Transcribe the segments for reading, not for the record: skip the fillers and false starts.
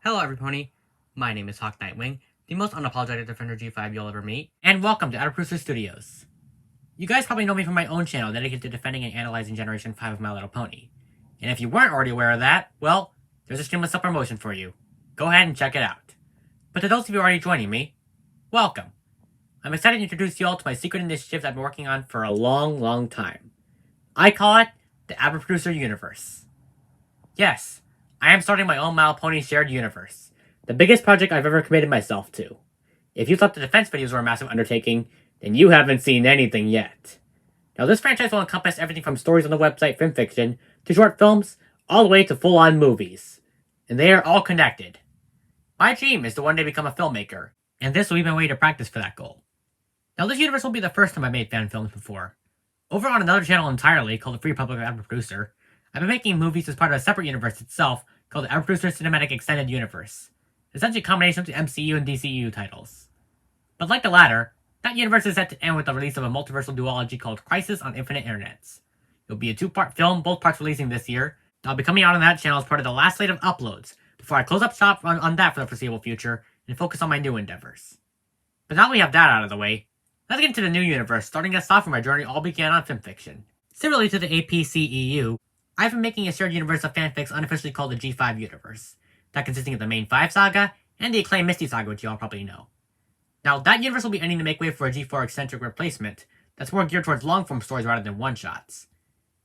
Hello everybody, my name is Hawk Nightwing, the most unapologetic Defender G5 you'll ever meet, and welcome to Admiral Producer Studios. You guys probably know me from my own channel dedicated to defending and analyzing Generation 5 of My Little Pony. And if you weren't already aware of that, well, there's a shameless self-promotion for you. Go ahead and check it out. But to those of you already joining me, welcome. I'm excited to introduce you all to my secret initiative I've been working on for a long time. I call it the Admiral Producer Universe. Yes, I am starting my own My Little Pony shared universe, the biggest project I've ever committed myself to. If you thought the defense videos were a massive undertaking, then you haven't seen anything yet. Now this franchise will encompass everything from stories on the website fanfiction, to short films, all the way to full-on movies. And they are all connected. My dream is to one day become a filmmaker, and this will be my way to practice for that goal. Now this universe will be the first time I've made fan films before. Over on another channel entirely, called the Free Republic of Admiral Producer, I've been making movies as part of a separate universe itself called the Admiral Producer Cinematic Extended Universe, essentially a combination of the MCU and DCU titles. But like the latter, that universe is set to end with the release of a multiversal duology called Crisis on Infinite Internets. It'll be a two-part film, both parts releasing this year. I'll be coming out on that channel as part of the last slate of uploads, before I close up shop on that for the foreseeable future and focus on my new endeavors. But now that we have that out of the way, let's get into the new universe, starting us off where my journey all began on fanfiction. Similarly to the APCEU, I've been making a shared universe of fanfics unofficially called the G5 universe, that consisting of the main 5 saga and the acclaimed Misty saga, which you all probably know. Now, that universe will be ending to make way for a G4 eccentric replacement that's more geared towards long-form stories rather than one-shots.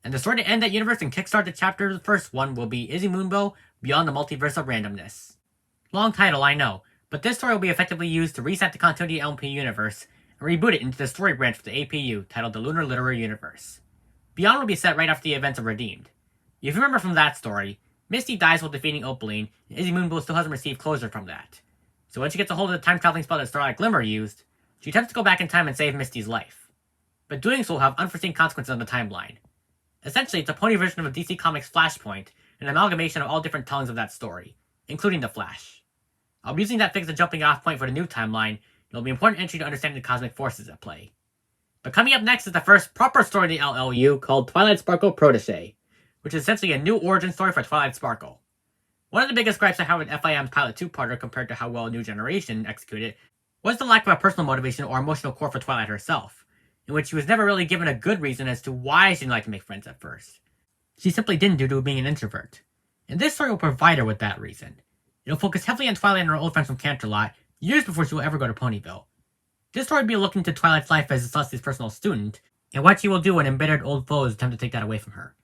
And the story to end that universe and kickstart the chapter of the first one will be Izzy Moonbow Beyond the Multiverse of Randomness. Long title, I know, but this story will be effectively used to reset the continuity LP universe and reboot it into the story branch for the APU titled the Lunar Literary Universe. Beyond will be set right after the events of Redeemed. If you remember from that story, Misty dies while defeating Opaline, and Izzy Moonbow still hasn't received closure from that. So when she gets a hold of the time-traveling spell that Starlight Glimmer used, she attempts to go back in time and save Misty's life. But doing so will have unforeseen consequences on the timeline. Essentially, it's a pony version of DC Comics' Flashpoint, an amalgamation of all different tellings of that story, including the Flash. I'll be using that fix as a jumping-off point for the new timeline, and it'll be an important entry to understanding the cosmic forces at play. But coming up next is the first proper story of the LLU called Twilight Sparkle Protégé, which is essentially a new origin story for Twilight Sparkle. One of the biggest gripes I have with FIM's pilot 2-parter compared to how well New Generation executed was the lack of a personal motivation or emotional core for Twilight herself, in which she was never really given a good reason as to why she didn't like to make friends at first. She simply didn't due to being an introvert. And this story will provide her with that reason. It'll focus heavily on Twilight and her old friends from Canterlot, years before she will ever go to Ponyville. This story will be looking to Twilight's life as Celestia's personal student, and what she will do when embittered old foes attempt to take that away from her.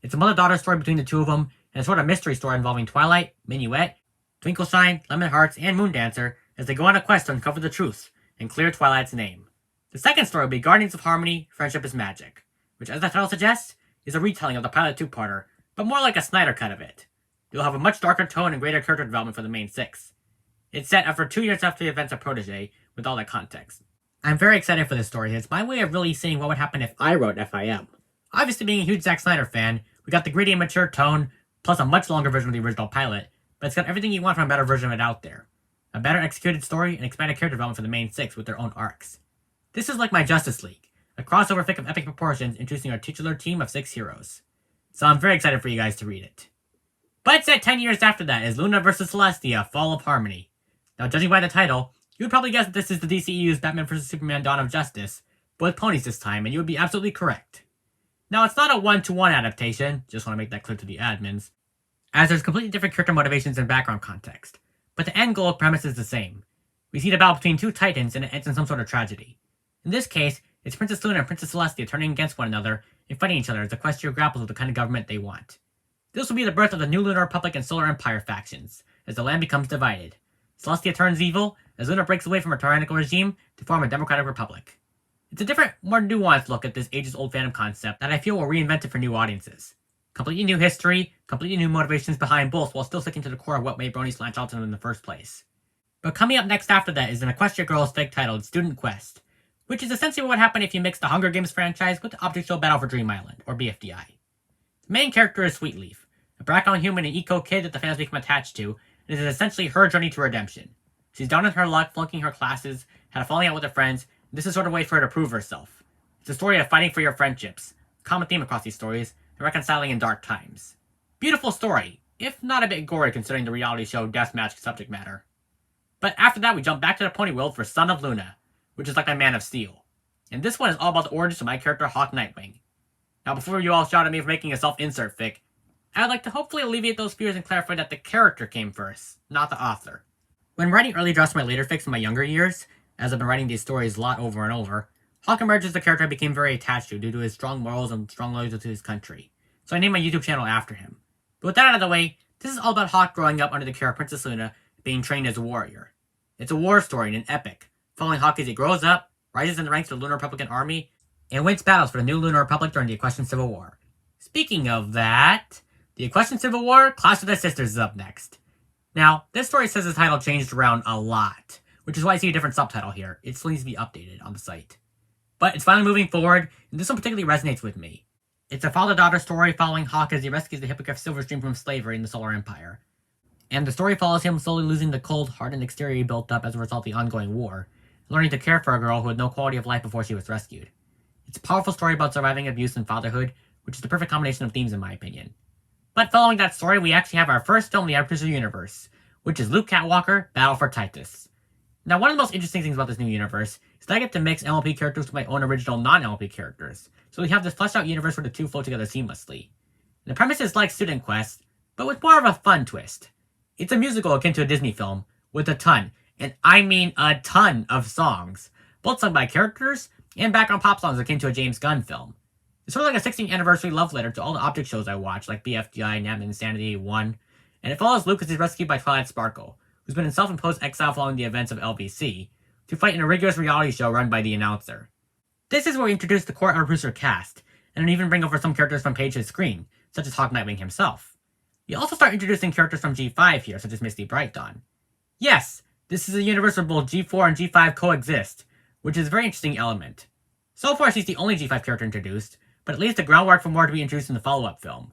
It's a mother-daughter story between the two of them, and a sort of mystery story involving Twilight, Minuet, Twinkleshine, Lemon Hearts, and Moondancer as they go on a quest to uncover the truth and clear Twilight's name. The second story will be Guardians of Harmony, Friendship is Magic, which, as the title suggests, is a retelling of the pilot 2-parter, but more like a Snyder cut of it. It will have a much darker tone and greater character development for the main 6. It's set after 2 years after the events of Protégé, with all that context. I'm very excited for this story. It's my way of really seeing what would happen if I wrote FIM. Obviously, being a huge Zack Snyder fan, we got the gritty and mature tone, plus a much longer version of the original pilot, but it's got everything you want from a better version of it out there. A better executed story and expanded character development for the main 6 with their own arcs. This is like my Justice League, a crossover fic of epic proportions introducing our titular team of 6 heroes. So I'm very excited for you guys to read it. But it's set 10 years after that is Luna vs. Celestia, Fall of Harmony. Now judging by the title, you would probably guess that this is the DCEU's Batman vs. Superman Dawn of Justice, but with ponies this time, and you would be absolutely correct. Now, it's not a one-to-one adaptation, just want to make that clear to the admins, as there's completely different character motivations and background context, but the end goal premise is the same. We see the battle between 2 titans and it ends in some sort of tragedy. In this case, it's Princess Luna and Princess Celestia turning against one another and fighting each other as the Equestria grapples with the kind of government they want. This will be the birth of the new Lunar Republic and Solar Empire factions, as the land becomes divided. Celestia turns evil, as Luna breaks away from her tyrannical regime to form a democratic republic. It's a different, more nuanced look at this ages-old fandom concept that I feel will reinvent it for new audiences. Completely new history, completely new motivations behind both while still sticking to the core of what made bronies latch onto them in the first place. But coming up next after that is an Equestria Girls fic titled Student Quest, which is essentially what would happen if you mix the Hunger Games franchise with the Object Show Battle for Dream Island, or BFDI. The main character is Sweetleaf, a background human and eco kid that the fans become attached to, and it is essentially her journey to redemption. She's down in her luck, flunking her classes, had a falling out with her friends. This is sort of a way for her to prove herself. It's a story of fighting for your friendships, a common theme across these stories, and reconciling in dark times. Beautiful story, if not a bit gory considering the reality show deathmatch subject matter. But after that, we jump back to the pony world for Son of Luna, which is like my Man of Steel. And this one is all about the origins of my character Hawk Nightwing. Now before you all shout at me for making a self-insert fic, I would like to hopefully alleviate those fears and clarify that the character came first, not the author. When writing early drafts for my later fics in my younger years, as I've been writing these stories a lot over and over, Hawk emerged as the character I became very attached to due to his strong morals and strong loyalty to his country. So I named my YouTube channel after him. But with that out of the way, this is all about Hawk growing up under the care of Princess Luna, being trained as a warrior. It's a war story and an epic, following Hawk as he grows up, rises in the ranks of the Lunar Republican Army, and wins battles for the new Lunar Republic during the Equestrian Civil War. Speaking of that, the Equestrian Civil War, Clash of the Sisters is up next. Now, this story says the title changed around a lot, which is why I see a different subtitle here. It still needs to be updated on the site. But it's finally moving forward, and this one particularly resonates with me. It's a father-daughter story following Hawk as he rescues the Hippogriff Silverstream from slavery in the Solar Empire. And the story follows him slowly losing the cold, hardened exterior he built up as a result of the ongoing war, learning to care for a girl who had no quality of life before she was rescued. It's a powerful story about surviving abuse and fatherhood, which is the perfect combination of themes in my opinion. But following that story, we actually have our first film in the Admiral Producer Universe, which is Luke Catwalker, Battle for Titus. Now, one of the most interesting things about this new universe is that I get to mix MLP characters with my own original non-MLP characters, so we have this fleshed out universe where the two flow together seamlessly. And the premise is like Student Quest, but with more of a fun twist. It's a musical akin to a Disney film, with a ton, and I mean a ton of songs, both sung by characters and background pop songs akin to a James Gunn film. It's sort of like a 16th anniversary love letter to all the object shows I watch, like BFDI, Nat Insanity 1, and it follows Luke as he's rescued by Twilight Sparkle, who's been in self-imposed exile following the events of LBC, to fight in a rigorous reality show run by the announcer. This is where we introduce the core Admiral Producer cast, and even bring over some characters from page to screen, such as Hawk Nightwing himself. We also start introducing characters from G5 here, such as Misty Brightdawn. Yes, this is a universe where both G4 and G5 coexist, which is a very interesting element. So far she's the only G5 character introduced, but it leaves the groundwork for more to be introduced in the follow-up film.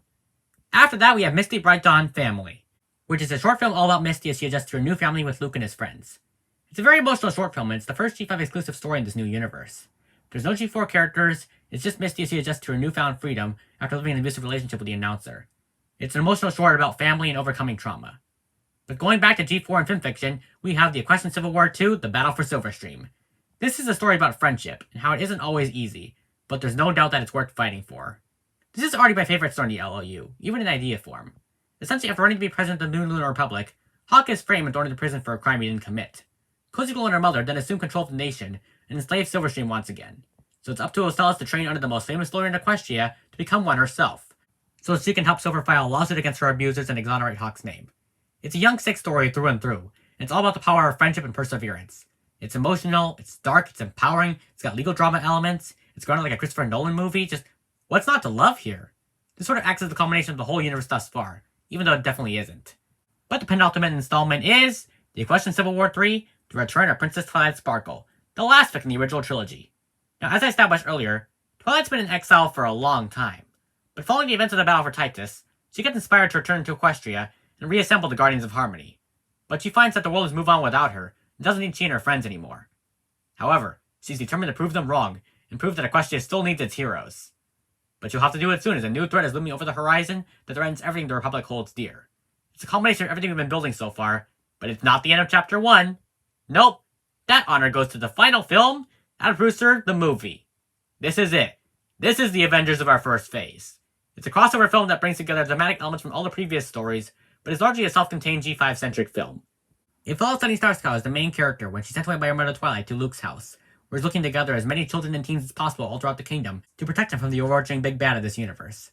After that we have Misty Brightdawn Family, which is a short film all about Misty as she adjusts to her new family with Luke and his friends. It's a very emotional short film and it's the first G5 exclusive story in this new universe. There's no G4 characters, it's just Misty as she adjusts to her newfound freedom after living in an abusive relationship with the announcer. It's an emotional short about family and overcoming trauma. But going back to G4 and fanfiction, we have the Equestrian Civil War 2, The Battle for Silverstream. This is a story about friendship, and how it isn't always easy, but there's no doubt that it's worth fighting for. This is already my favorite story in the LOU, even in idea form. Essentially, after running to be president of the new Lunar Republic, Hawk is framed and thrown into prison for a crime he didn't commit. Cozy Girl and her mother then assume control of the nation, and enslave Silverstream once again. So it's up to Ocella's to train under the most famous lawyer in Equestria to become one herself, so she can help Silver file a lawsuit against her abusers and exonerate Hawk's name. It's a young sick story through and through, and it's all about the power of friendship and perseverance. It's emotional, it's dark, it's empowering, it's got legal drama elements, it's grounded like a Christopher Nolan movie, just what's not to love here? This sort of acts as the culmination of the whole universe thus far, even though it definitely isn't. But the penultimate installment is The Equestrian Civil War 3, The Return of Princess Twilight Sparkle, the last fic in the original trilogy. Now, as I established earlier, Twilight's been in exile for a long time, but following the events of the Battle for Titus, she gets inspired to return to Equestria and reassemble the Guardians of Harmony. But she finds that the world has moved on without her, and doesn't need she and her friends anymore. However, she's determined to prove them wrong, and prove that Equestria still needs its heroes. But she'll have to do it soon as a new threat is looming over the horizon that threatens everything the Republic holds dear. It's a combination of everything we've been building so far, but it's not the end of Chapter 1. Nope, that honor goes to the final film, Admiral Producer, the movie. This is it. This is the Avengers of our first phase. It's a crossover film that brings together thematic elements from all the previous stories, but is largely a self-contained G5-centric film. It follows Sunny Starsky as the main character when she's sent away by her mother Twilight to Luke's house, where he's looking to gather as many children and teens as possible all throughout the kingdom to protect them from the overarching big bad of this universe.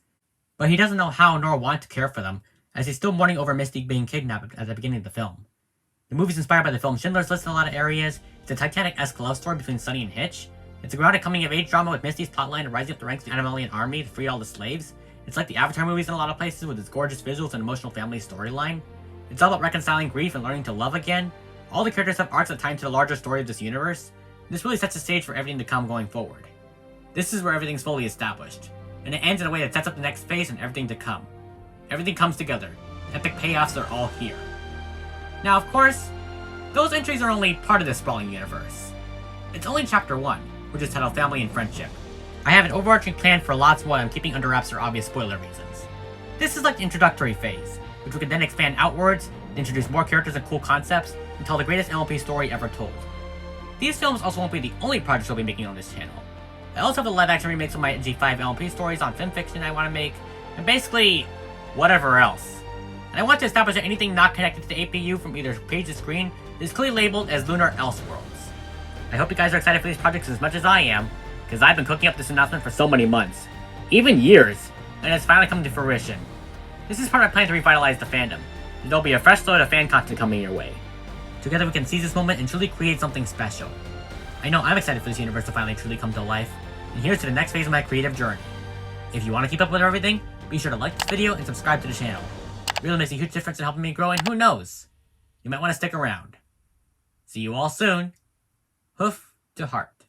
But he doesn't know how nor want to care for them, as he's still mourning over Mystique being kidnapped at the beginning of the film. The movie's inspired by the film Schindler's List in a lot of areas. It's a Titanic-esque love story between Sunny and Hitch. It's a grounded coming-of-age drama with Misty's plotline of rising up the ranks of the Animalian army to free all the slaves. It's like the Avatar movies in a lot of places with its gorgeous visuals and emotional family storyline. It's all about reconciling grief and learning to love again. All the characters have arcs that tie into the larger story of this universe. This really sets the stage for everything to come going forward. This is where everything's fully established, and it ends in a way that sets up the next phase and everything to come. Everything comes together. The epic payoffs are all here. Now, of course, those entries are only part of this sprawling universe. It's only Chapter 1, which is titled Family and Friendship. I have an overarching plan for lots more I'm keeping under wraps for obvious spoiler reasons. This is like the introductory phase, which we could then expand outwards, and introduce more characters and cool concepts, and tell the greatest LMP story ever told. These films also won't be the only projects we'll be making on this channel. I also have the live-action remakes of my G5 LMP stories on fanfiction I want to make, and basically, whatever else. And I want to establish that anything not connected to the APU from either page to screen is clearly labeled as Lunar Elseworlds. I hope you guys are excited for these projects as much as I am, because I've been cooking up this announcement for so many months, even years, and it's finally come to fruition. This is part of my plan to revitalize the fandom, and there'll be a fresh load of fan content coming your way. Together we can seize this moment and truly create something special. I know I'm excited for this universe to finally truly come to life, and here's to the next phase of my creative journey. If you want to keep up with everything, be sure to like this video and subscribe to the channel. It really makes a huge difference in helping me grow, and who knows, you might want to stick around. See you all soon. Hoof to heart.